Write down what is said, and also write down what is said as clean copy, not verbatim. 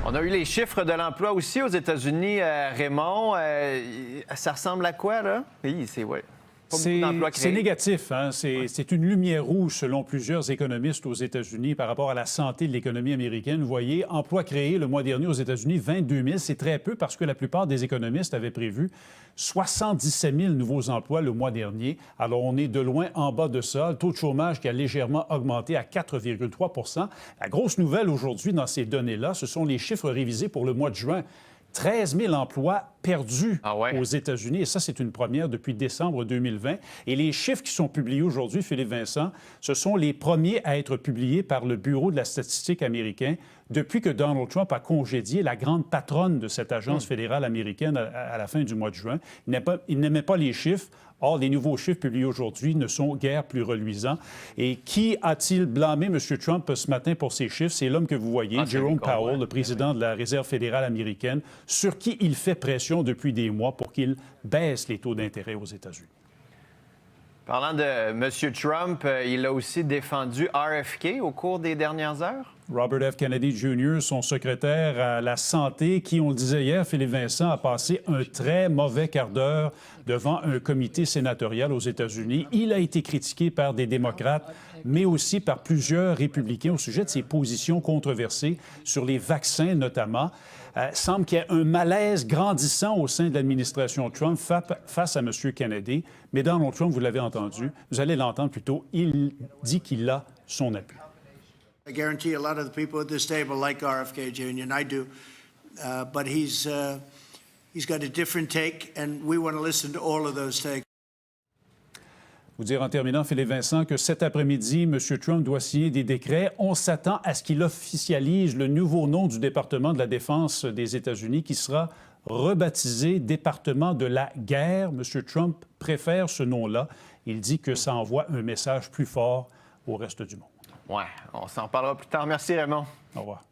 On a eu les chiffres de l'emploi aussi aux États-Unis, Raymond. Ça ressemble à quoi, là? Oui, c'est ouais. Pas beaucoup d'emplois créés. C'est négatif. Hein? C'est une lumière rouge, selon plusieurs économistes aux États-Unis, par rapport à la santé de l'économie américaine. Vous voyez, emplois créés le mois dernier aux États-Unis, 22 000. C'est très peu parce que la plupart des économistes avaient prévu 77 000 nouveaux emplois le mois dernier. Alors, on est de loin en bas de ça. Le taux de chômage qui a légèrement augmenté à 4,3 %. La grosse nouvelle aujourd'hui dans ces données-là, ce sont les chiffres révisés pour le mois de juin. 13 000 emplois perdus aux États-Unis. Et ça, c'est une première depuis décembre 2020. Et les chiffres qui sont publiés aujourd'hui, Philippe Vincent, ce sont les premiers à être publiés par le Bureau de la statistique américain depuis que Donald Trump a congédié la grande patronne de cette agence fédérale américaine à la fin du mois de juin. Il n'aimait pas les chiffres. Or, les nouveaux chiffres publiés aujourd'hui ne sont guère plus reluisants. Et qui a-t-il blâmé M. Trump ce matin pour ces chiffres? C'est l'homme que vous voyez, Jerome Powell, le président de la Réserve fédérale américaine, sur qui il fait pression depuis des mois pour qu'il baisse les taux d'intérêt aux États-Unis. Parlant de M. Trump, il a aussi défendu RFK au cours des dernières heures? Robert F. Kennedy Jr., son secrétaire à la santé, qui, on le disait hier, Philippe Vincent, a passé un très mauvais quart d'heure devant un comité sénatorial aux États-Unis. Il a été critiqué par des démocrates, mais aussi par plusieurs républicains au sujet de ses positions controversées sur les vaccins notamment. Semble qu'il y ait un malaise grandissant au sein de l'administration Trump face à M. Kennedy. Mais Donald Trump, vous l'avez entendu, vous allez l'entendre plutôt, il dit qu'il a son appui. I guarantee a lot of the people at this table like RFK Jr., and I do, but he's got a different take, and we want to listen to all of those takes. Vous dire en terminant, Philippe Vincent, que cet après-midi, M. Trump doit signer des décrets. On s'attend à ce qu'il officialise le nouveau nom du département de la Défense des États-Unis, qui sera rebaptisé département de la guerre. M. Trump préfère ce nom-là. Il dit que ça envoie un message plus fort au reste du monde. Ouais, on s'en parlera plus tard. Merci, Raymond. Au revoir.